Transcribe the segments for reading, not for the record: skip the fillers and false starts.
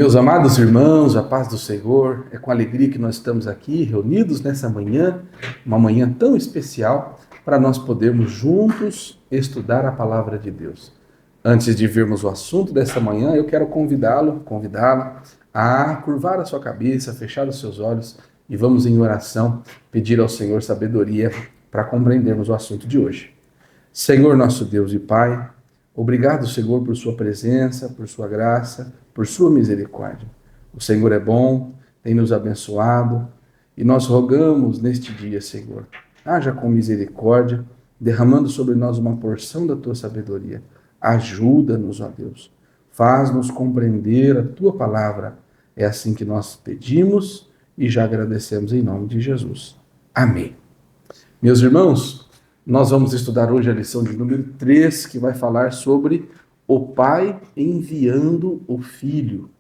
Meus amados irmãos, a paz do Senhor, é com alegria que nós estamos aqui reunidos nessa manhã, uma manhã tão especial, para nós podermos juntos estudar a palavra de Deus. Antes de vermos o assunto dessa manhã, eu quero convidá-la a curvar a sua cabeça, fechar os seus olhos e vamos em oração pedir ao Senhor sabedoria para compreendermos o assunto de hoje. Senhor nosso Deus e Pai, obrigado, Senhor, por sua presença, por sua graça, por sua misericórdia. O Senhor é bom, tem nos abençoado e nós rogamos neste dia, Senhor, haja com misericórdia, derramando sobre nós uma porção da tua sabedoria. Ajuda-nos, ó Deus. Faz-nos compreender a tua palavra. É assim que nós pedimos e já agradecemos em nome de Jesus. Amém. Meus irmãos, nós vamos estudar hoje a lição de número 3, que vai falar sobre o Pai enviando o Filho.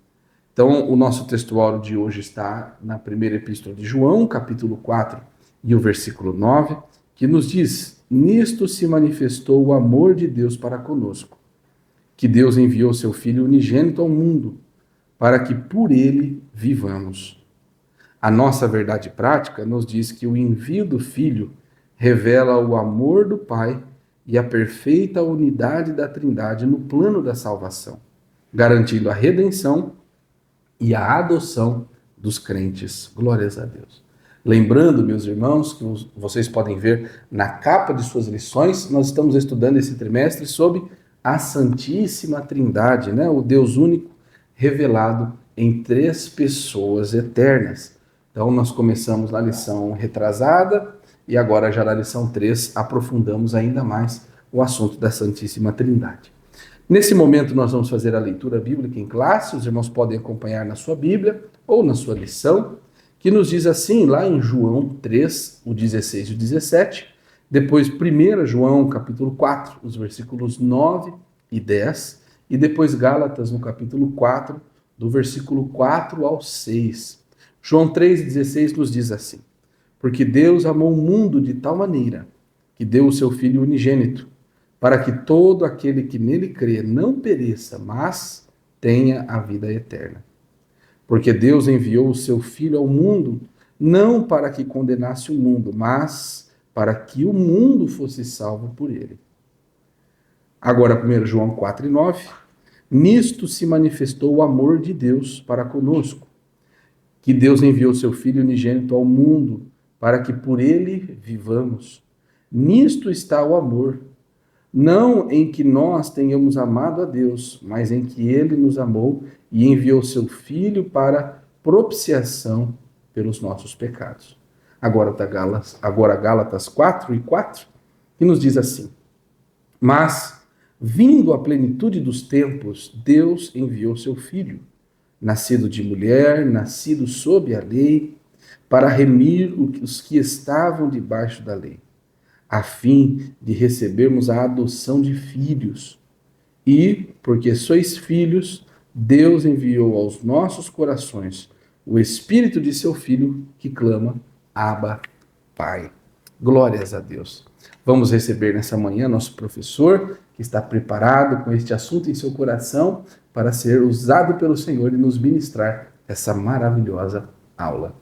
Então, o nosso textuário de hoje está na primeira epístola de João, capítulo 4, e o versículo 9, que nos diz: nisto se manifestou o amor de Deus para conosco, que Deus enviou seu Filho unigênito ao mundo, para que por ele vivamos. A nossa verdade prática nos diz que o envio do Filho revela o amor do Pai e a perfeita unidade da Trindade no plano da salvação, garantindo a redenção e a adoção dos crentes. Glórias a Deus. Lembrando, meus irmãos, que vocês podem ver na capa de suas lições, nós estamos estudando esse trimestre sobre a Santíssima Trindade, né? O Deus único revelado em 3 pessoas eternas. Então, nós começamos na lição retrasada, e agora, já na lição 3, aprofundamos ainda mais o assunto da Santíssima Trindade. Nesse momento, nós vamos fazer a leitura bíblica em classe. Os irmãos podem acompanhar na sua Bíblia ou na sua lição, que nos diz assim, lá em João 3, o 16 e o 17, depois 1 João, capítulo 4, os versículos 9 e 10, e depois Gálatas, no capítulo 4, do versículo 4 ao 6. João 3,16 nos diz assim: porque Deus amou o mundo de tal maneira que deu o seu Filho unigênito, para que todo aquele que nele crê não pereça, mas tenha a vida eterna. Porque Deus enviou o seu Filho ao mundo, não para que condenasse o mundo, mas para que o mundo fosse salvo por ele. Agora, 1 João 4,9, nisto se manifestou o amor de Deus para conosco, que Deus enviou o seu Filho unigênito ao mundo, para que por ele vivamos. Nisto está o amor, não em que nós tenhamos amado a Deus, mas em que ele nos amou e enviou seu Filho para propiciação pelos nossos pecados. Agora Gálatas 4:4, que nos diz assim: mas, vindo a plenitude dos tempos, Deus enviou seu Filho, nascido de mulher, nascido sob a lei, para remir os que estavam debaixo da lei, a fim de recebermos a adoção de filhos. E, porque sois filhos, Deus enviou aos nossos corações o Espírito de seu Filho, que clama: Abba, Pai. Glórias a Deus. Vamos receber nessa manhã nosso professor, que está preparado com este assunto em seu coração para ser usado pelo Senhor e nos ministrar essa maravilhosa aula.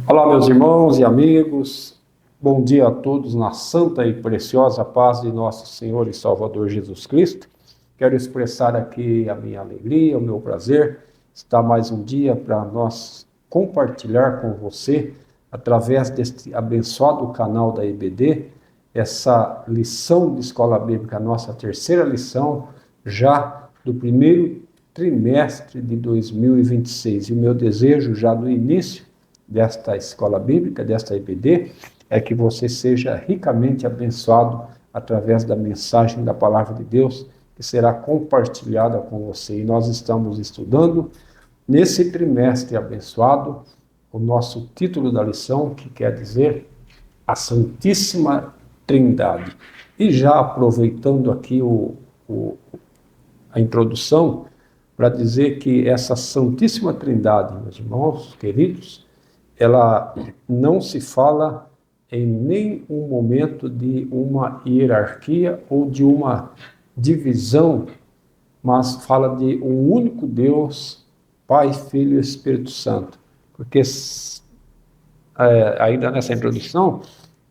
Olá, meus irmãos e amigos, bom dia a todos na santa e preciosa paz de nosso Senhor e Salvador Jesus Cristo. Quero expressar aqui a minha alegria, o meu prazer, estar mais um dia para nós compartilhar com você, através deste abençoado canal da EBD, essa lição de Escola Bíblica, nossa terceira lição, já do primeiro trimestre de 2026. E o meu desejo já no início desta escola bíblica, desta EBD, é que você seja ricamente abençoado através da mensagem da palavra de Deus, que será compartilhada com você. E nós estamos estudando, nesse trimestre abençoado, o nosso título da lição, que quer dizer a Santíssima Trindade. E já aproveitando aqui a introdução, para dizer que essa Santíssima Trindade, meus irmãos queridos, ela não se fala em nenhum momento de uma hierarquia ou de uma divisão, mas fala de um único Deus Pai, Filho e Espírito Santo. Porque, ainda nessa introdução,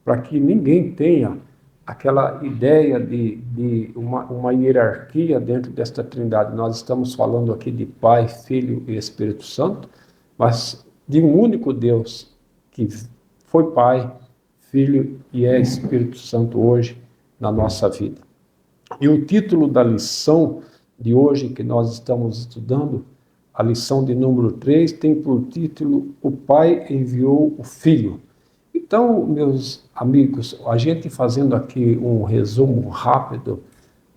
para que ninguém tenha aquela ideia de uma hierarquia dentro desta trindade. Nós estamos falando aqui de Pai, Filho e Espírito Santo, mas de um único Deus, que foi Pai, Filho e é Espírito Santo hoje na nossa vida. E o título da lição de hoje que nós estamos estudando, a lição de número 3, tem por título O Pai enviou o Filho. Então, meus amigos, a gente fazendo aqui um resumo rápido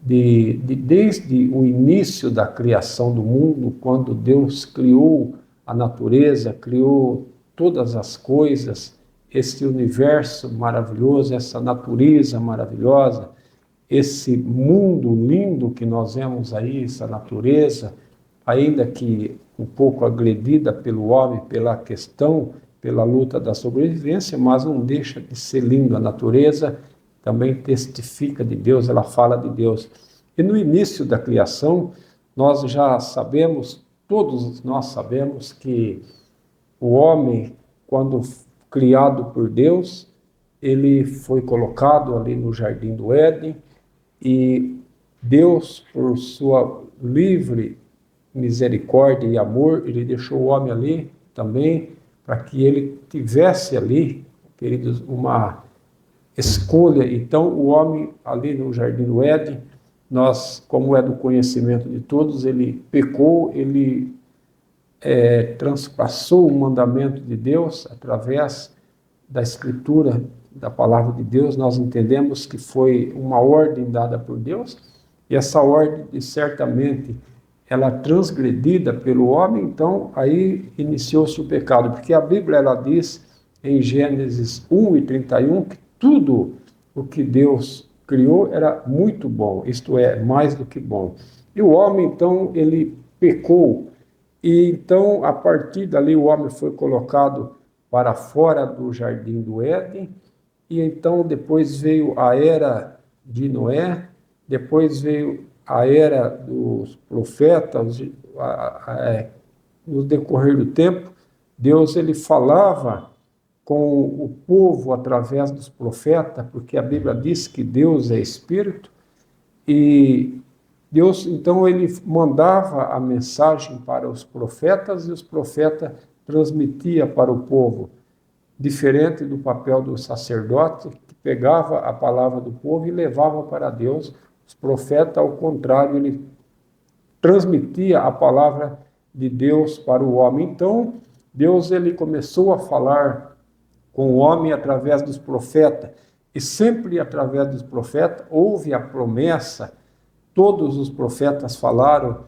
desde o início da criação do mundo, quando Deus criou a natureza, criou todas as coisas, esse universo maravilhoso, essa natureza maravilhosa, esse mundo lindo que nós vemos aí, essa natureza, ainda que um pouco agredida pelo homem, pela luta da sobrevivência, mas não deixa de ser lindo. A natureza também testifica de Deus, ela fala de Deus. E no início da criação, nós já sabemos, todos nós sabemos que o homem, quando criado por Deus, ele foi colocado ali no Jardim do Éden, e Deus, por sua livre misericórdia e amor, ele deixou o homem ali também, para que ele tivesse ali, queridos, uma escolha. Então, o homem ali no Jardim do Éden, nós, como é do conhecimento de todos, ele pecou, ele transpassou o mandamento de Deus através da Escritura, da palavra de Deus. Nós entendemos que foi uma ordem dada por Deus, e essa ordem, certamente, ela transgredida pelo homem. Então aí iniciou-se o pecado, porque a Bíblia ela diz em Gênesis 1:31 que tudo o que Deus criou era muito bom, isto é, mais do que bom. E o homem, então, ele pecou, e então, a partir dali, o homem foi colocado para fora do Jardim do Éden, e então depois veio a era de Noé, depois veio a era dos profetas. No decorrer do tempo, Deus ele falava com o povo através dos profetas, porque a Bíblia diz que Deus é Espírito, e Deus, então, ele mandava a mensagem para os profetas, e os profetas transmitiam para o povo, diferente do papel do sacerdote, que pegava a palavra do povo e levava para Deus. Os profetas, ao contrário, ele transmitia a palavra de Deus para o homem. Então, Deus ele começou a falar com o homem através dos profetas, e sempre através dos profetas houve a promessa. Todos os profetas falaram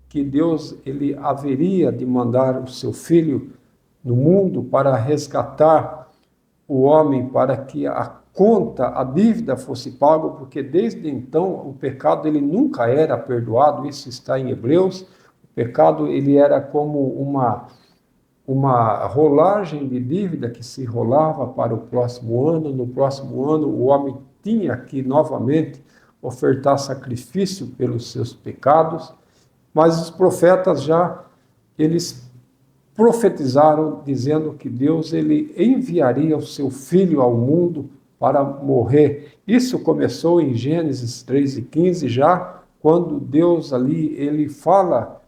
que Deus ele haveria de mandar o seu Filho no mundo para resgatar o homem, para que a dívida fosse paga, porque desde então o pecado ele nunca era perdoado. Isso está em Hebreus. O pecado ele era como uma rolagem de dívida que se rolava para o próximo ano. No próximo ano o homem tinha que novamente ofertar sacrifício pelos seus pecados, mas os profetas eles profetizaram dizendo que Deus ele enviaria o seu Filho ao mundo para morrer. Isso começou em Gênesis 3:15, já quando Deus ali ele fala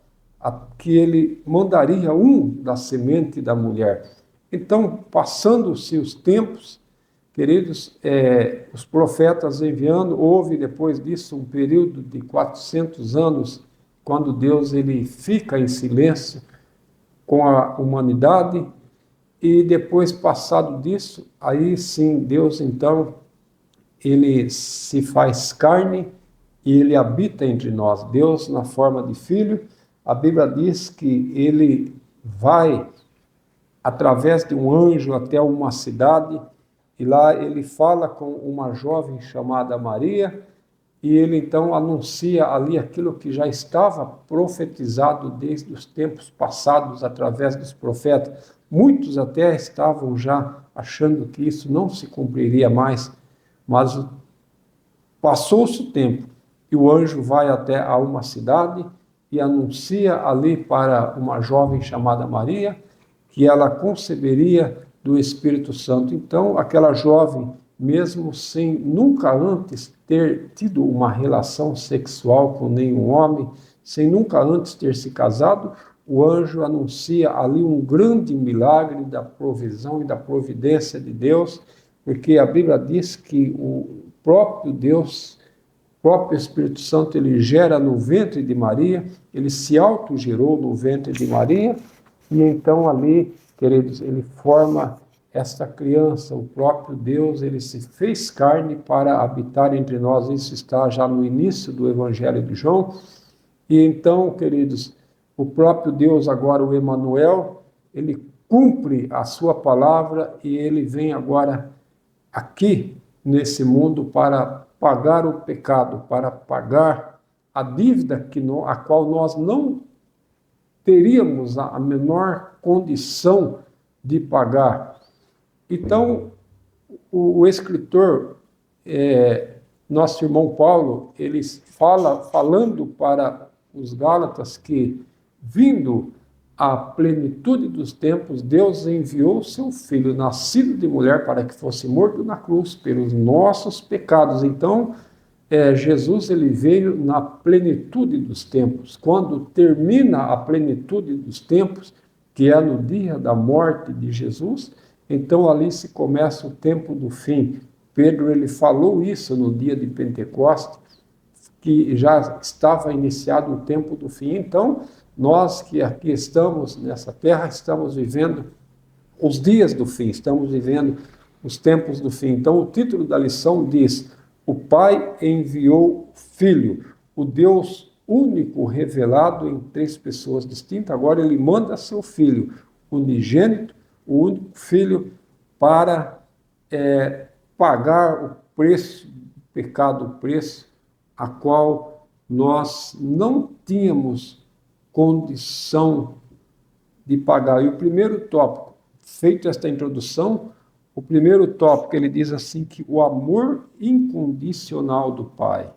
que ele mandaria um da semente da mulher. Então, passando-se os tempos, queridos, os profetas enviando, houve depois disso um período de 400 anos, quando Deus ele fica em silêncio com a humanidade, e depois, passado disso, aí sim, Deus então, ele se faz carne e ele habita entre nós. Deus na forma de Filho. A Bíblia diz que ele vai através de um anjo até uma cidade, e lá ele fala com uma jovem chamada Maria, e ele então anuncia ali aquilo que já estava profetizado desde os tempos passados através dos profetas. Muitos até estavam já achando que isso não se cumpriria mais, mas passou-se o tempo e o anjo vai até a uma cidade, e anuncia ali para uma jovem chamada Maria que ela conceberia do Espírito Santo. Então, aquela jovem, mesmo sem nunca antes ter tido uma relação sexual com nenhum homem, sem nunca antes ter se casado, o anjo anuncia ali um grande milagre da provisão e da providência de Deus, porque a Bíblia diz que o próprio Deus, o próprio Espírito Santo, ele gera no ventre de Maria, ele se autogerou no ventre de Maria, e então ali, queridos, ele forma esta criança, o próprio Deus, ele se fez carne para habitar entre nós. Isso está já no início do Evangelho de João. E então, queridos, o próprio Deus, agora o Emanuel, ele cumpre a sua palavra e ele vem agora aqui nesse mundo para pagar o pecado, para pagar a dívida a qual nós não teríamos a menor condição de pagar. Então, o escritor, nosso irmão Paulo, ele falando para os Gálatas que, vindo à plenitude dos tempos, Deus enviou o seu Filho, nascido de mulher, para que fosse morto na cruz pelos nossos pecados. Então, Jesus ele veio na plenitude dos tempos. Quando termina a plenitude dos tempos, que é no dia da morte de Jesus, então ali se começa o tempo do fim. Pedro ele falou isso no dia de Pentecostes, que já estava iniciado o tempo do fim. Então, nós que aqui estamos nessa terra, estamos vivendo os dias do fim, estamos vivendo os tempos do fim. Então, o título da lição diz: o Pai enviou o Filho, o Deus único revelado em três pessoas distintas. Agora ele manda seu Filho unigênito, o único Filho, para pagar o preço do pecado, o preço a qual nós não tínhamos condição de pagar. E o primeiro tópico, feito esta introdução, o primeiro tópico, ele diz assim, que o amor incondicional do Pai.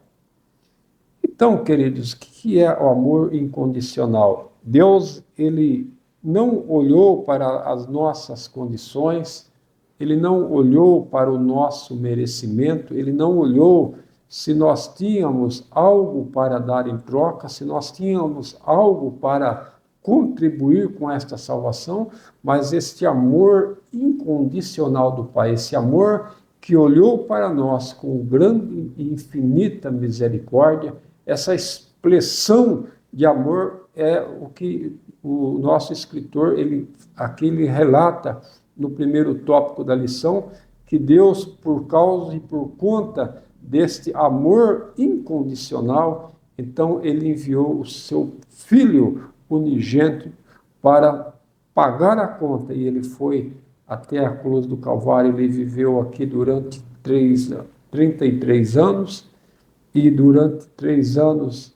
Então, queridos, o que é o amor incondicional? Deus, ele não olhou para as nossas condições, ele não olhou para o nosso merecimento, ele não olhou se nós tínhamos algo para dar em troca, se nós tínhamos algo para contribuir com esta salvação, mas este amor incondicional do Pai, esse amor que olhou para nós com grande e infinita misericórdia, essa expressão de amor é o que o nosso escritor, aqui ele relata no primeiro tópico da lição, que Deus, por causa e por conta deste amor incondicional, então ele enviou o seu Filho unigênito para pagar a conta, e ele foi até a cruz do Calvário. Ele viveu aqui durante 33 anos, e durante 3 anos,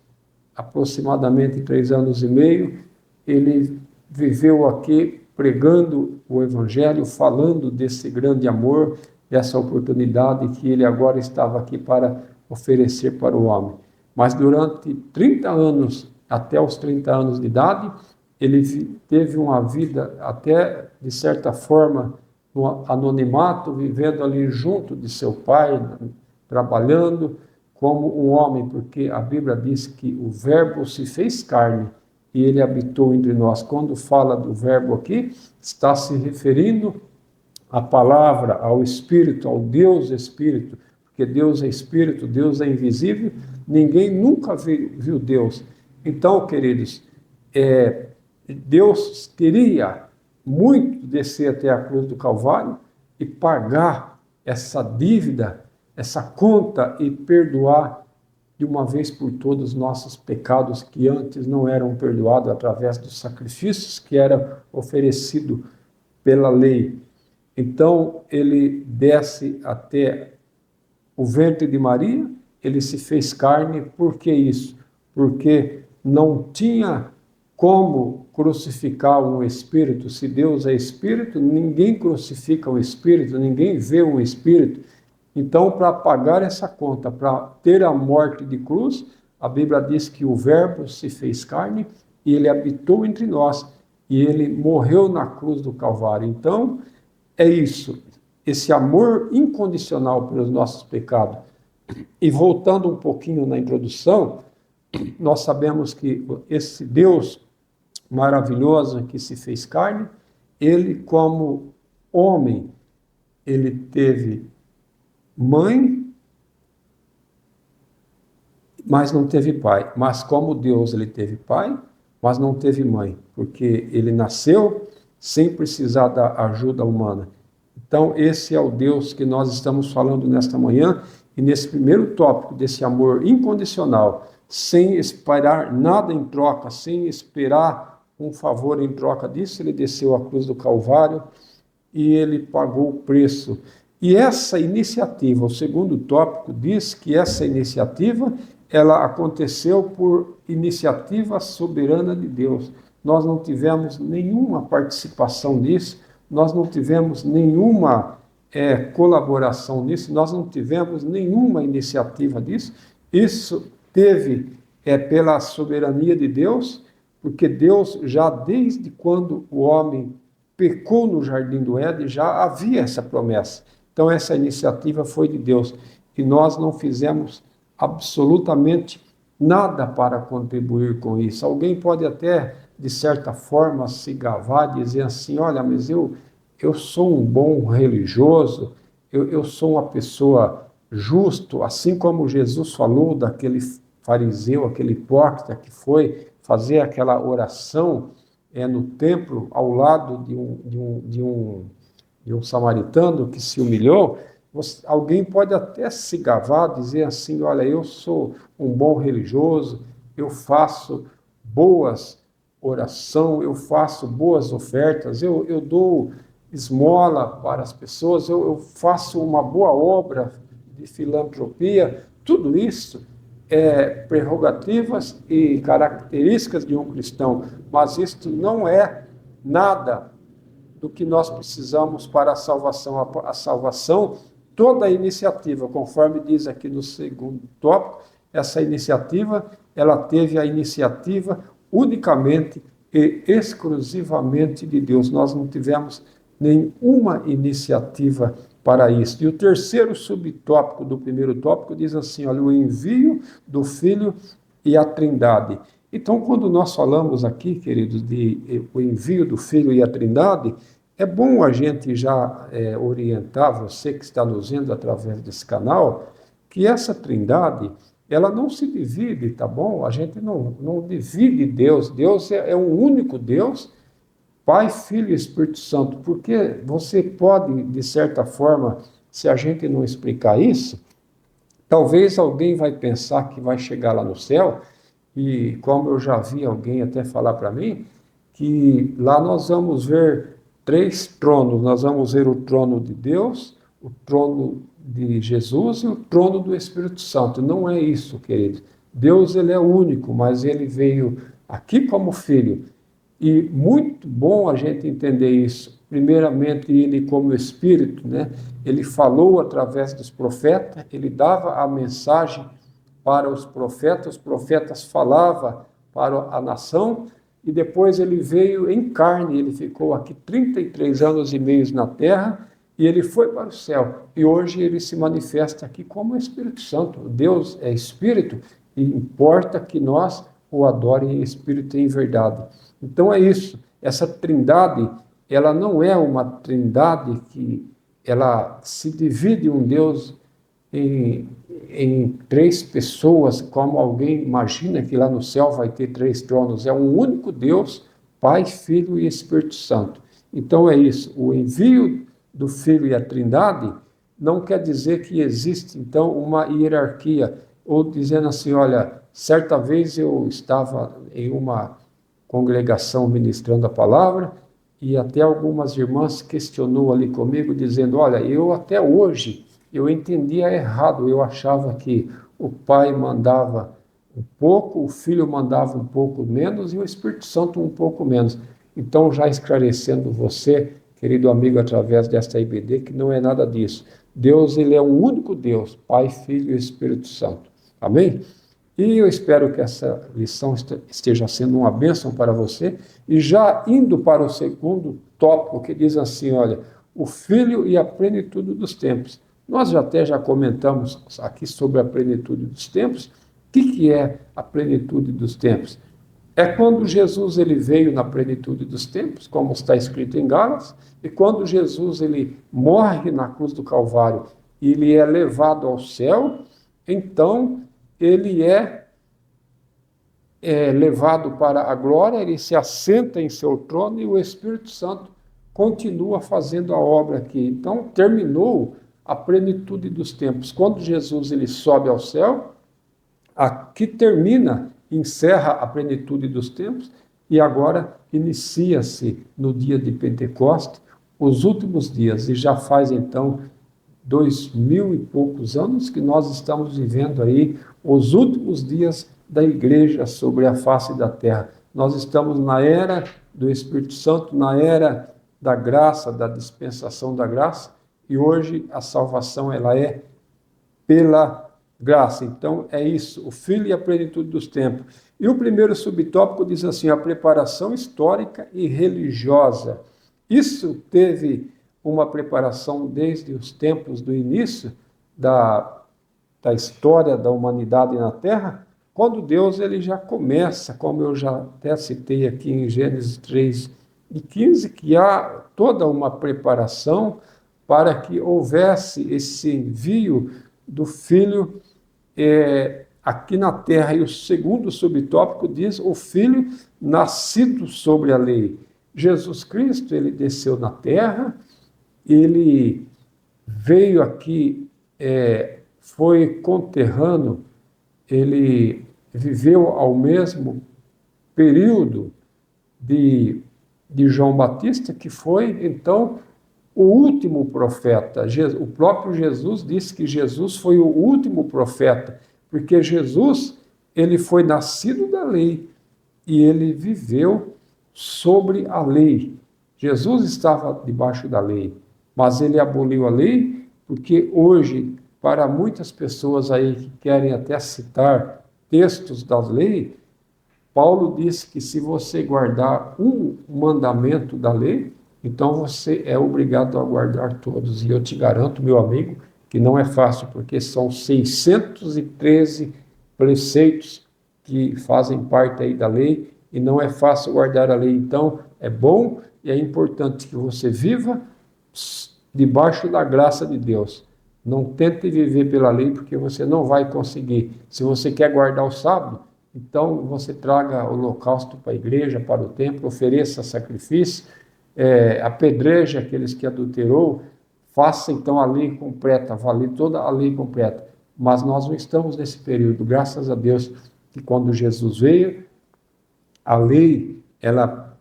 aproximadamente 3 anos e meio, ele viveu aqui pregando o Evangelho, falando desse grande amor, dessa oportunidade que ele agora estava aqui para oferecer para o homem. Mas durante 30 anos, até os 30 anos de idade, ele teve uma vida até, de certa forma, no anonimato, vivendo ali junto de seu pai, trabalhando como um homem, porque a Bíblia diz que o Verbo se fez carne e ele habitou entre nós. Quando fala do Verbo aqui, está se referindo à palavra, ao Espírito, ao Deus Espírito, porque Deus é Espírito, Deus é invisível, ninguém nunca viu Deus. Então, queridos, Deus queria muito descer até a cruz do Calvário e pagar essa dívida, essa conta, e perdoar de uma vez por todas os nossos pecados que antes não eram perdoados através dos sacrifícios que eram oferecidos pela lei. Então, ele desce até o ventre de Maria, ele se fez carne. Por que isso? Porque não tinha como crucificar um espírito. Se Deus é espírito, ninguém crucifica um espírito, ninguém vê um espírito. Então, para pagar essa conta, para ter a morte de cruz, a Bíblia diz que o Verbo se fez carne e ele habitou entre nós e ele morreu na cruz do Calvário. Então, é isso, esse amor incondicional pelos nossos pecados. E voltando um pouquinho na introdução, nós sabemos que esse Deus maravilhoso que se fez carne, ele como homem, ele teve mãe, mas não teve pai. Mas como Deus, ele teve pai, mas não teve mãe, porque ele nasceu sem precisar da ajuda humana. Então, esse é o Deus que nós estamos falando nesta manhã, e nesse primeiro tópico desse amor incondicional, sem esperar nada em troca, sem esperar um favor em troca disso, ele desceu à cruz do Calvário e ele pagou o preço. E essa iniciativa, o segundo tópico, diz que essa iniciativa, ela aconteceu por iniciativa soberana de Deus. Nós não tivemos nenhuma participação nisso, nós não tivemos nenhuma colaboração nisso, nós não tivemos nenhuma iniciativa disso. Isso teve pela soberania de Deus, porque Deus já desde quando o homem pecou no Jardim do Éden, já havia essa promessa. Então essa iniciativa foi de Deus e nós não fizemos absolutamente nada para contribuir com isso. Alguém pode até, de certa forma, se gabar, dizer assim, olha, mas eu sou um bom religioso, eu sou uma pessoa justo, assim como Jesus falou daquele fariseu, aquele hipócrita que foi fazer aquela oração no templo ao lado de um samaritano que se humilhou. Alguém pode até se gabar, dizer assim, olha, eu sou um bom religioso, eu faço boas orações, eu faço boas ofertas, eu dou esmola para as pessoas, eu faço uma boa obra de filantropia. Tudo isso é prerrogativas e características de um cristão, mas isto não é nada do que nós precisamos para a salvação. A salvação, toda a iniciativa, conforme diz aqui no segundo tópico, essa iniciativa, ela teve a iniciativa unicamente e exclusivamente de Deus. Nós não tivemos nenhuma iniciativa para isso. E o terceiro subtópico do primeiro tópico diz assim, olha, o envio do Filho e a Trindade. Então, quando nós falamos aqui, queridos, de o envio do Filho e a Trindade, é bom a gente já orientar você que está nos vendo através desse canal, que essa Trindade, ela não se divide, tá bom? A gente não divide Deus. Deus é um único Deus, Pai, Filho e Espírito Santo, porque você pode, de certa forma, se a gente não explicar isso, talvez alguém vai pensar que vai chegar lá no céu, e como eu já vi alguém até falar para mim, que lá nós vamos ver 3 tronos, nós vamos ver o trono de Deus, o trono de Jesus e o trono do Espírito Santo. Não é isso, querido. Deus, ele é único, mas ele veio aqui como filho. E muito bom a gente entender isso. Primeiramente, ele como Espírito, né? Ele falou através dos profetas, ele dava a mensagem para os profetas falavam para a nação, e depois ele veio em carne, ele ficou aqui 33 anos e meio na terra, e ele foi para o céu. E hoje ele se manifesta aqui como Espírito Santo. Deus é Espírito, e importa que nós o adorem em Espírito e em verdade. Então é isso, essa trindade, ela não é uma trindade que ela se divide um Deus em 3 pessoas, como alguém imagina que lá no céu vai ter 3 tronos. É um único Deus, Pai, Filho e Espírito Santo. Então é isso, o envio do Filho e a Trindade não quer dizer que existe, então, uma hierarquia, ou dizendo assim, olha, certa vez eu estava em uma congregação ministrando a palavra, e até algumas irmãs questionou ali comigo, dizendo, olha, eu até hoje, eu entendia errado, eu achava que o Pai mandava um pouco, o Filho mandava um pouco menos, e o Espírito Santo um pouco menos. Então, já esclarecendo você, querido amigo, através desta IBD, que não é nada disso. Deus, ele é um único Deus, Pai, Filho e Espírito Santo. Amém? E eu espero que essa lição esteja sendo uma bênção para você. E já indo para o segundo tópico, que diz assim, olha, o Filho e a plenitude dos tempos. Nós já comentamos aqui sobre a plenitude dos tempos. O que é a plenitude dos tempos? É quando Jesus ele veio na plenitude dos tempos, como está escrito em Gálatas, e quando Jesus ele morre na cruz do Calvário e ele é levado ao céu, então ele é levado para a glória, ele se assenta em seu trono e o Espírito Santo continua fazendo a obra aqui. Então terminou a plenitude dos tempos. Quando Jesus ele sobe ao céu, aqui encerra a plenitude dos tempos, e agora inicia-se no dia de Pentecostes os últimos dias, e já faz então 2000 e poucos anos que nós estamos vivendo aí os últimos dias da igreja sobre a face da terra. Nós estamos na era do Espírito Santo, na era da graça, da dispensação da graça, e hoje a salvação ela é pela graça. Então é isso, o Filho e a plenitude dos tempos. E o primeiro subtópico diz assim, a preparação histórica e religiosa. Isso teve uma preparação desde os tempos do início da história da humanidade na Terra, quando Deus ele já começa, como eu já até citei aqui em Gênesis 3:15, que há toda uma preparação para que houvesse esse envio do Filho aqui na terra. E o segundo subtópico diz o Filho nascido sobre a lei. Jesus Cristo, ele desceu na terra, ele veio aqui, foi conterrâneo, ele viveu ao mesmo período de João Batista, que foi, então, o último profeta. O próprio Jesus disse que Jesus foi o último profeta, porque Jesus, ele foi nascido da lei e ele viveu sobre a lei. Jesus estava debaixo da lei, mas ele aboliu a lei, porque hoje, para muitas pessoas aí que querem até citar textos da lei, Paulo disse que se você guardar um mandamento da lei, então você é obrigado a guardar todos. E eu te garanto, meu amigo, que não é fácil, porque são 613 preceitos que fazem parte aí da lei, e não é fácil guardar a lei. Então, é bom e é importante que você viva debaixo da graça de Deus. Não tente viver pela lei, porque você não vai conseguir. Se você quer guardar o sábado, então você traga o holocausto para a igreja, para o templo, ofereça sacrifício, apedreje aqueles que adulterou, faça então a lei completa, valer toda a lei completa. Mas nós não estamos nesse período, graças a Deus, que quando Jesus veio, a lei, ela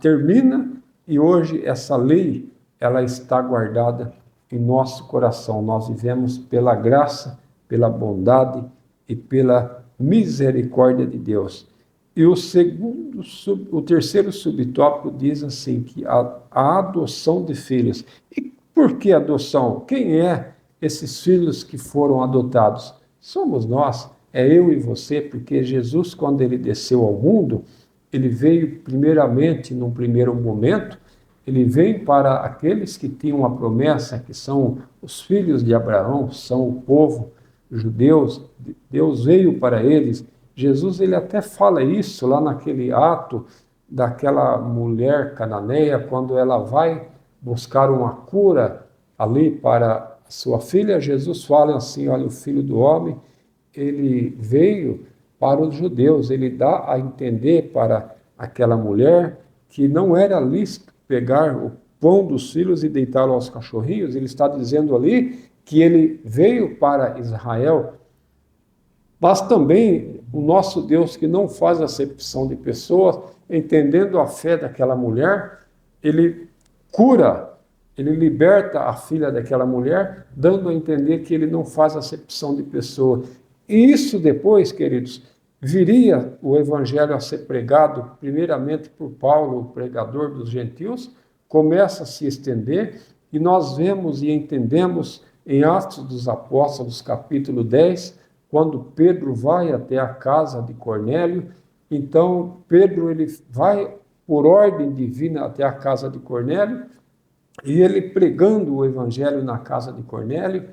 termina, e hoje essa lei, ela está guardada em nosso coração. Nós vivemos pela graça, pela bondade e pela misericórdia de Deus. E o terceiro subtópico diz assim, que a adoção de filhos. E por que adoção? Quem é esses filhos que foram adotados? Somos nós, é eu e você, porque Jesus, quando ele desceu ao mundo, ele veio primeiramente, num primeiro momento, ele veio para aqueles que tinham a promessa, que são os filhos de Abraão, são o povo judeus. Deus veio para eles. Jesus ele até fala isso lá naquele ato daquela mulher cananeia, quando ela vai buscar uma cura ali para sua filha. Jesus fala assim, olha, o Filho do Homem, ele veio para os judeus. Ele dá a entender para aquela mulher que não era lícito pegar o pão dos filhos e deitá-lo aos cachorrinhos. Ele está dizendo ali que ele veio para Israel, mas também o nosso Deus, que não faz acepção de pessoas, entendendo a fé daquela mulher, ele cura, ele liberta a filha daquela mulher, dando a entender que ele não faz acepção de pessoas. E isso depois, queridos, viria o evangelho a ser pregado, primeiramente por Paulo, o pregador dos gentios, começa a se estender, e nós vemos e entendemos em Atos dos Apóstolos, capítulo 10, quando Pedro vai até a casa de Cornélio. Então, Pedro ele vai por ordem divina até a casa de Cornélio, e ele pregando o evangelho na casa de Cornélio,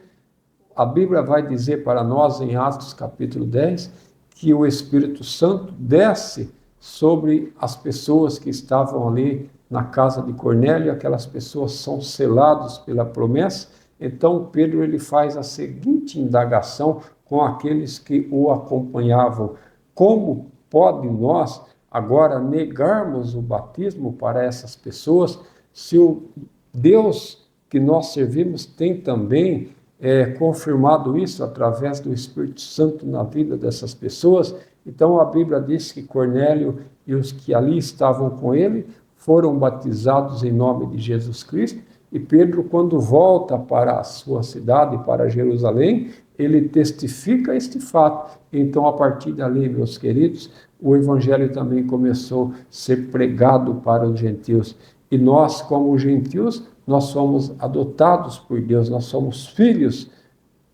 a Bíblia vai dizer para nós em Atos capítulo 10, que o Espírito Santo desce sobre as pessoas que estavam ali na casa de Cornélio, aquelas pessoas são seladas pela promessa. Então Pedro ele faz a seguinte indagação com aqueles que o acompanhavam: como pode nós agora negarmos o batismo para essas pessoas, se o Deus que nós servimos tem também confirmado isso através do Espírito Santo na vida dessas pessoas? Então a Bíblia diz que Cornélio e os que ali estavam com ele foram batizados em nome de Jesus Cristo, e Pedro, quando volta para a sua cidade, para Jerusalém, ele testifica este fato. Então, a partir dali, meus queridos, o evangelho também começou a ser pregado para os gentios. E nós, como gentios, nós somos adotados por Deus, nós somos filhos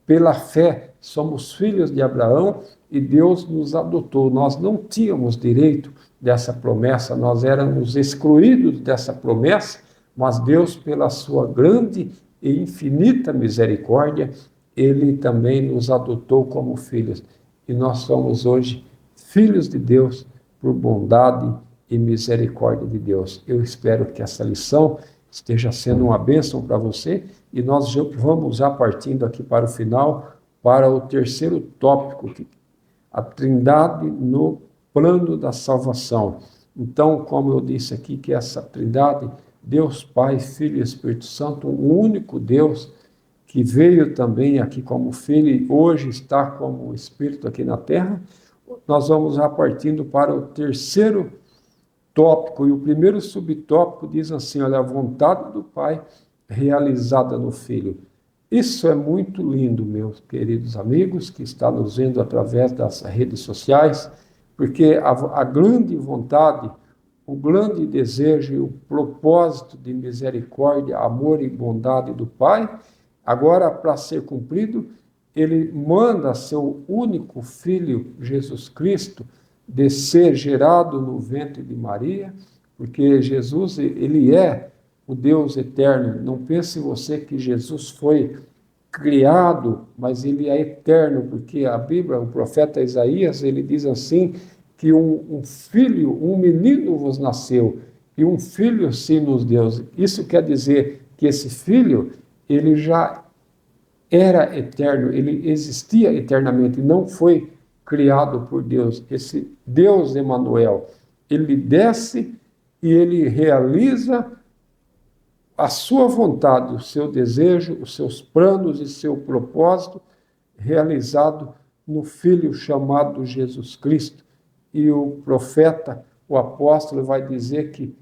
pela fé, somos filhos de Abraão, e Deus nos adotou. Nós não tínhamos direito dessa promessa, nós éramos excluídos dessa promessa, mas Deus, pela sua grande e infinita misericórdia, Ele também nos adotou como filhos. E nós somos hoje filhos de Deus por bondade e misericórdia de Deus. Eu espero que essa lição esteja sendo uma bênção para você, e nós vamos já partindo aqui para o final, para o terceiro tópico, a Trindade no plano da salvação. Então, como eu disse aqui, que essa Trindade, Deus Pai, Filho e Espírito Santo, um único Deus, que veio também aqui como Filho e hoje está como Espírito aqui na Terra, nós vamos já partindo para o terceiro tópico, e o primeiro subtópico diz assim: olha, a vontade do Pai realizada no Filho. Isso é muito lindo, meus queridos amigos, que estão nos vendo através das redes sociais, porque a grande vontade, o grande desejo e o propósito de misericórdia, amor e bondade do Pai, agora, para ser cumprido, Ele manda seu único Filho, Jesus Cristo, descer gerado no ventre de Maria, porque Jesus, Ele é o Deus eterno. Não pense você que Jesus foi criado, mas Ele é eterno, porque a Bíblia, o profeta Isaías, ele diz assim, que um filho, um menino vos nasceu, e um filho se nos deu. Isso quer dizer que esse filho, ele já era eterno, ele existia eternamente, não foi criado por Deus. Esse Deus Emanuel, ele desce e ele realiza a sua vontade, o seu desejo, os seus planos e seu propósito realizado no Filho chamado Jesus Cristo. E o profeta, o apóstolo, vai dizer que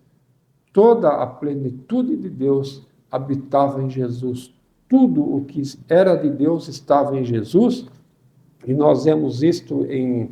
toda a plenitude de Deus habitava em Jesus. Tudo o que era de Deus estava em Jesus, e nós vemos isto em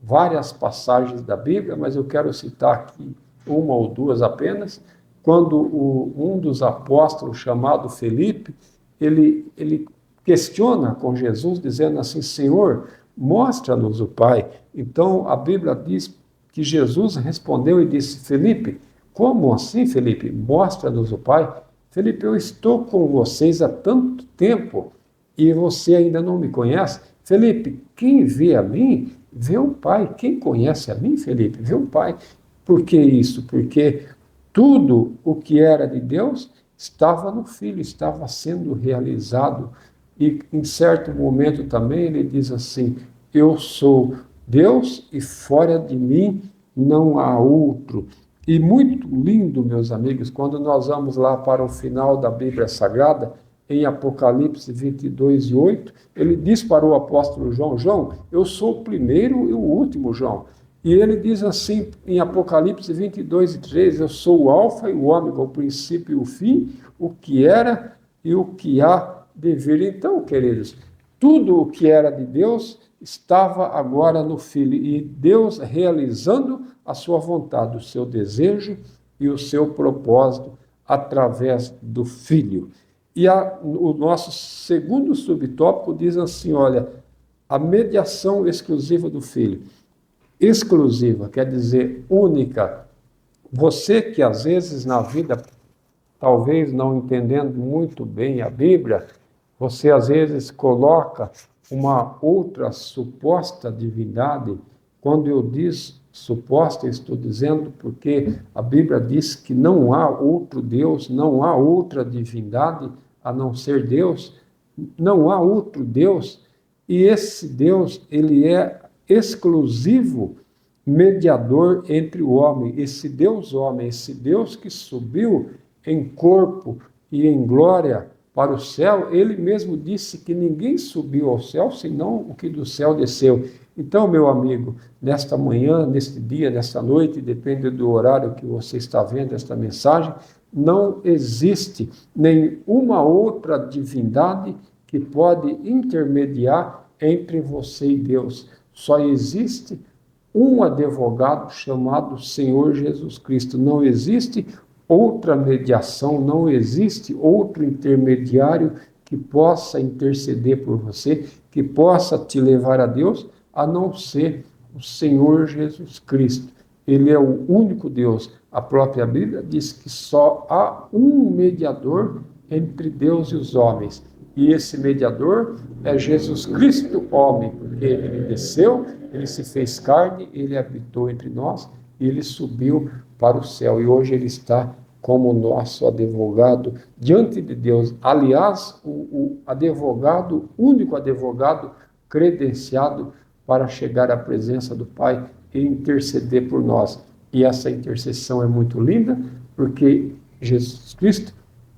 várias passagens da Bíblia, mas eu quero citar aqui uma ou duas apenas. Quando um dos apóstolos, chamado Felipe, ele questiona com Jesus, dizendo assim: Senhor, mostra-nos o Pai. Então a Bíblia diz que Jesus respondeu e disse: Felipe, como assim, Felipe? Mostra-nos o Pai? Felipe, eu estou com vocês há tanto tempo e você ainda não me conhece? Felipe, quem vê a mim, vê o Pai. Quem conhece a mim, Felipe, vê o Pai. Por que isso? Porque tudo o que era de Deus estava no Filho, estava sendo realizado. E em certo momento também ele diz assim: eu sou Deus e fora de mim não há outro. E muito lindo, meus amigos, quando nós vamos lá para o final da Bíblia Sagrada, em Apocalipse 22:8, ele diz para o apóstolo João: João, eu sou o primeiro e o último, João. E ele diz assim em Apocalipse 22:3, eu sou o alfa e o ômega, o princípio e o fim, o que era e o que há de vir. Então, queridos, tudo o que era de Deus estava agora no Filho, e Deus realizando a sua vontade, o seu desejo e o seu propósito através do Filho. E o nosso segundo subtópico diz assim: olha, a mediação exclusiva do Filho. Exclusiva quer dizer única. Você que às vezes na vida, talvez não entendendo muito bem a Bíblia, você às vezes coloca uma outra suposta divindade. Quando eu diz suposta, estou dizendo porque a Bíblia diz que não há outro Deus, não há outra divindade a não ser Deus, não há outro Deus, e esse Deus, ele é exclusivo mediador entre o homem, esse Deus homem, esse Deus que subiu em corpo e em glória para o céu, ele mesmo disse que ninguém subiu ao céu, senão o que do céu desceu. Então, meu amigo, nesta manhã, neste dia, nesta noite, depende do horário que você está vendo esta mensagem, não existe nenhuma outra divindade que pode intermediar entre você e Deus. Só existe um advogado chamado Senhor Jesus Cristo. Não existe outra mediação, não existe outro intermediário que possa interceder por você, que possa te levar a Deus, a não ser o Senhor Jesus Cristo. Ele é o único Deus. A própria Bíblia diz que só há um mediador entre Deus e os homens. E esse mediador é Jesus Cristo, homem, porque ele desceu, ele se fez carne, ele habitou entre nós, e ele subiu para o céu. E hoje ele está como nosso advogado diante de Deus. Aliás, o advogado, único advogado credenciado para chegar à presença do Pai e interceder por nós. E essa intercessão é muito linda, porque Jesus Cristo,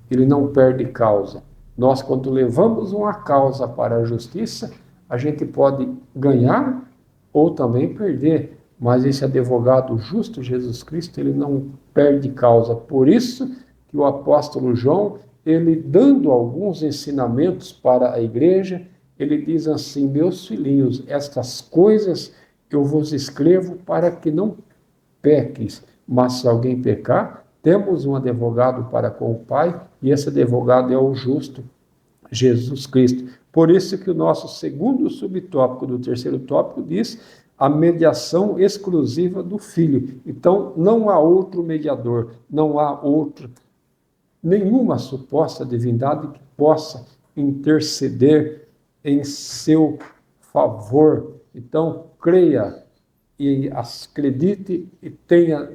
ele não perde causa. Nós, quando levamos uma causa para a justiça, a gente pode ganhar ou também perder, mas esse advogado justo, Jesus Cristo, ele não perde causa. Por isso que o apóstolo João, ele dando alguns ensinamentos para a igreja, ele diz assim: meus filhinhos, estas coisas eu vos escrevo para que não peques, mas se alguém pecar, temos um advogado para com o Pai, e esse advogado é o justo, Jesus Cristo. Por isso que o nosso segundo subtópico do terceiro tópico diz a mediação exclusiva do Filho. Então, não há outro mediador, não há nenhuma suposta divindade que possa interceder em seu favor. Então, creia e acredite e tenha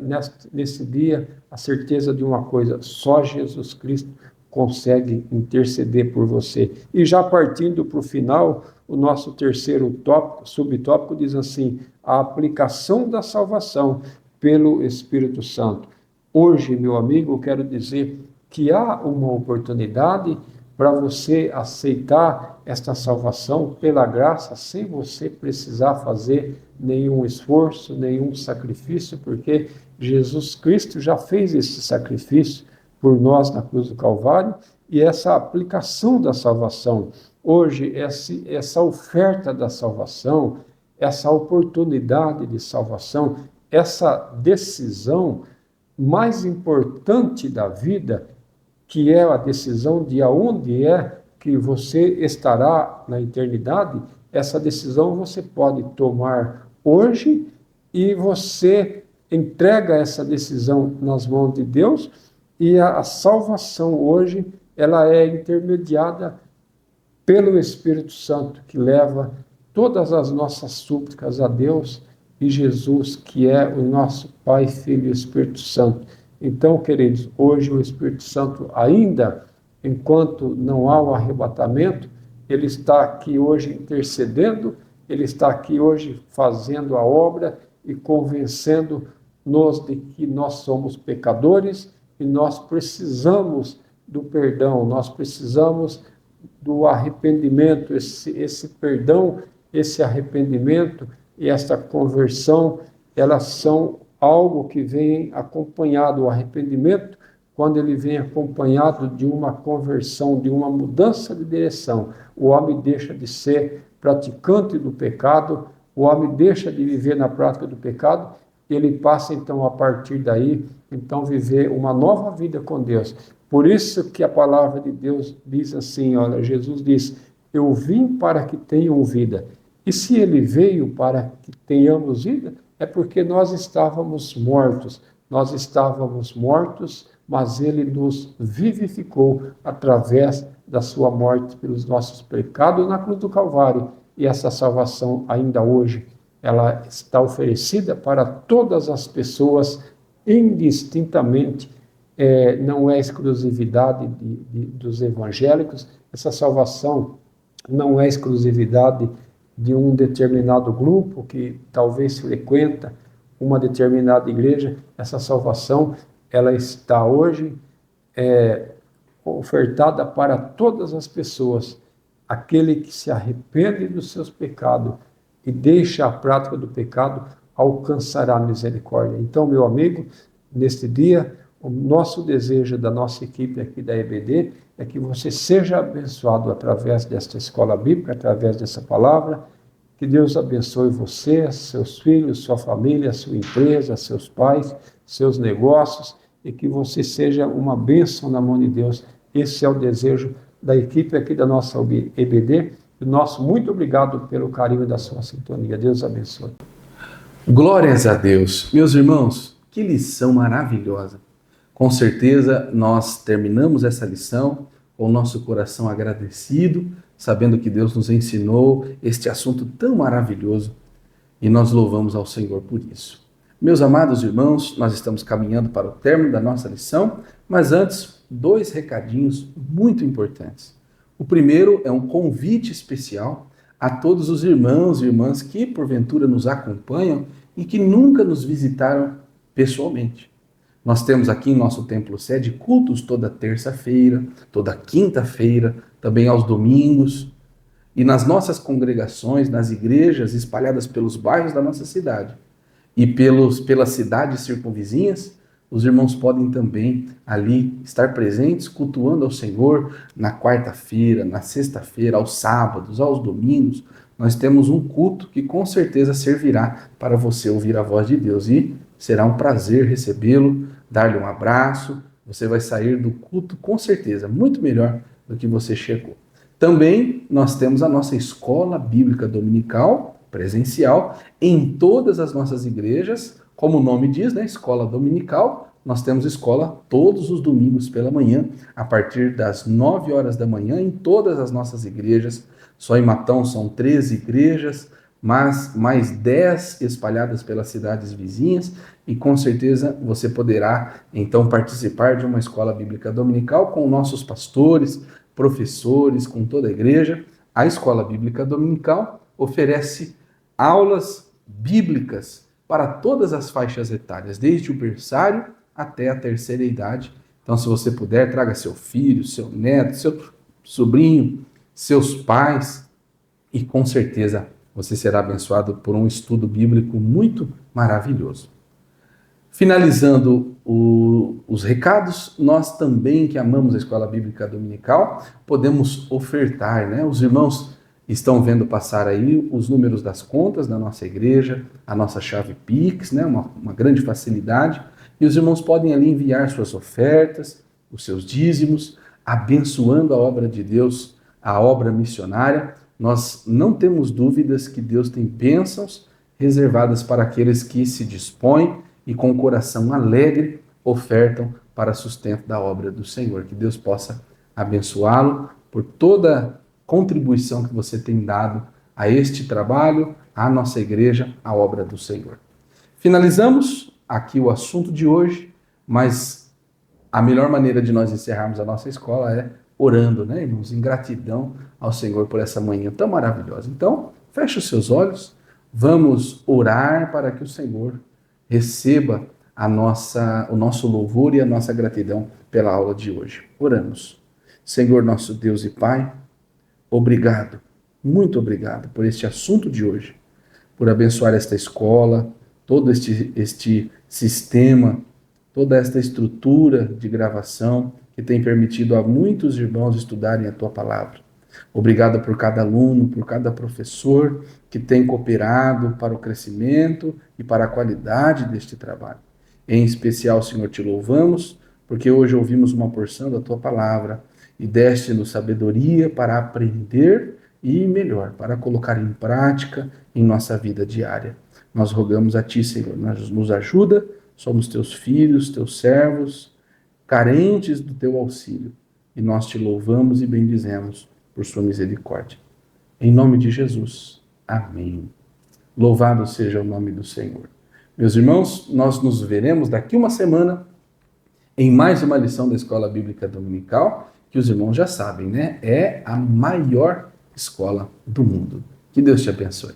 nesse dia a certeza de uma coisa: só Jesus Cristo consegue interceder por você. E já partindo para o final, o nosso terceiro tópico, subtópico, diz assim: a aplicação da salvação pelo Espírito Santo. Hoje, meu amigo, eu quero dizer que há uma oportunidade para você aceitar esta salvação pela graça, sem você precisar fazer nenhum esforço, nenhum sacrifício, porque Jesus Cristo já fez esse sacrifício por nós na cruz do Calvário, e essa aplicação da salvação, hoje, essa oferta da salvação, essa oportunidade de salvação, essa decisão mais importante da vida, que é a decisão de aonde é que você estará na eternidade, essa decisão você pode tomar hoje, e você entrega essa decisão nas mãos de Deus, e a salvação hoje, ela é intermediada pelo Espírito Santo, que leva todas as nossas súplicas a Deus, e Jesus, que é o nosso Pai, Filho e Espírito Santo. Então, queridos, hoje o Espírito Santo, ainda enquanto não há o arrebatamento, ele está aqui hoje intercedendo, ele está aqui hoje fazendo a obra e convencendo-nos de que nós somos pecadores e nós precisamos do perdão, nós precisamos do arrependimento. Esse perdão, esse arrependimento e essa conversão, elas são algo que vem acompanhado. O arrependimento, quando ele vem acompanhado de uma conversão, de uma mudança de direção, o homem deixa de ser praticante do pecado, o homem deixa de viver na prática do pecado, e ele passa então a partir daí, então viver uma nova vida com Deus. Por isso que a palavra de Deus diz assim, olha, Jesus diz: eu vim para que tenham vida E se ele veio para que tenhamos vida, é porque nós estávamos mortos. Nós estávamos mortos, mas ele nos vivificou através da sua morte pelos nossos pecados na cruz do Calvário. E essa salvação ainda hoje, ela está oferecida para todas as pessoas indistintamente. Não é exclusividade dos evangélicos, essa salvação não é exclusividade de um determinado grupo que talvez frequenta uma determinada igreja. Essa salvação, ela está hoje ofertada para todas as pessoas. Aquele que se arrepende dos seus pecados e deixa a prática do pecado, alcançará misericórdia. Então, meu amigo, neste dia, o nosso desejo da nossa equipe aqui da EBD é que você seja abençoado através desta escola bíblica, através dessa palavra. Que Deus abençoe você, seus filhos, sua família, sua empresa, seus pais, seus negócios, e que você seja uma bênção na mão de Deus. Esse é o desejo da equipe aqui da nossa EBD. O nosso muito obrigado pelo carinho da sua sintonia. Deus abençoe. Glórias a Deus. Meus irmãos, que lição maravilhosa. Com certeza nós terminamos essa lição com o nosso coração agradecido, sabendo que Deus nos ensinou este assunto tão maravilhoso e nós louvamos ao Senhor por isso. Meus amados irmãos, nós estamos caminhando para o término da nossa lição, mas antes, 2 recadinhos muito importantes. O primeiro é um convite especial a todos os irmãos e irmãs que porventura nos acompanham e que nunca nos visitaram pessoalmente. Nós temos aqui em nosso templo sede cultos toda terça-feira, toda quinta-feira, também aos domingos. E nas nossas congregações, nas igrejas espalhadas pelos bairros da nossa cidade e pelas cidades circunvizinhas, os irmãos podem também ali estar presentes, cultuando ao Senhor na quarta-feira, na sexta-feira, aos sábados, aos domingos. Nós temos um culto que com certeza servirá para você ouvir a voz de Deus e será um prazer recebê-lo, dar-lhe um abraço. Você vai sair do culto com certeza muito melhor do que você chegou. Também nós temos a nossa escola bíblica dominical, presencial, em todas as nossas igrejas. Como o nome diz, né? Escola dominical. Nós temos escola todos os domingos pela manhã, a partir das 9 horas da manhã, em todas as nossas igrejas. Só em Matão são 13 igrejas, mas mais 10 espalhadas pelas cidades vizinhas, e com certeza você poderá então participar de uma escola bíblica dominical com nossos pastores, professores, com toda a igreja. A escola bíblica dominical oferece aulas bíblicas para todas as faixas etárias, desde o berçário até a terceira idade. Então, se você puder, traga seu filho, seu neto, seu sobrinho, seus pais, e com certeza você será abençoado por um estudo bíblico muito maravilhoso. Finalizando os recados, nós também, que amamos a Escola Bíblica Dominical, podemos ofertar, né? Os irmãos estão vendo passar aí os números das contas da nossa igreja, a nossa chave Pix, né? Uma grande facilidade, e os irmãos podem ali enviar suas ofertas, os seus dízimos, abençoando a obra de Deus, a obra missionária. Nós não temos dúvidas que Deus tem bênçãos reservadas para aqueles que se dispõem e com o coração alegre ofertam para sustento da obra do Senhor. Que Deus possa abençoá-lo por toda contribuição que você tem dado a este trabalho, à nossa igreja, à obra do Senhor. Finalizamos aqui o assunto de hoje, mas a melhor maneira de nós encerrarmos a nossa escola é orando, né, irmãos, em gratidão ao Senhor por essa manhã tão maravilhosa. Então, feche os seus olhos, vamos orar para que o Senhor receba o nosso louvor e a nossa gratidão pela aula de hoje. Oramos. Senhor, nosso Deus e Pai, obrigado, muito obrigado por este assunto de hoje, por abençoar esta escola, todo este sistema, toda esta estrutura de gravação que tem permitido a muitos irmãos estudarem a Tua Palavra. Obrigado por cada aluno, por cada professor que tem cooperado para o crescimento e para a qualidade deste trabalho. Em especial, Senhor, te louvamos, porque hoje ouvimos uma porção da Tua Palavra e deste-nos sabedoria para aprender e melhor, para colocar em prática em nossa vida diária. Nós rogamos a Ti, Senhor, nos ajuda, somos Teus filhos, Teus servos, carentes do Teu auxílio, e nós Te louvamos e bendizemos por Sua misericórdia. Em nome de Jesus. Amém. Louvado seja o nome do Senhor. Meus irmãos, nós nos veremos daqui uma semana em mais uma lição da Escola Bíblica Dominical, que os irmãos já sabem, né? É a maior escola do mundo. Que Deus te abençoe.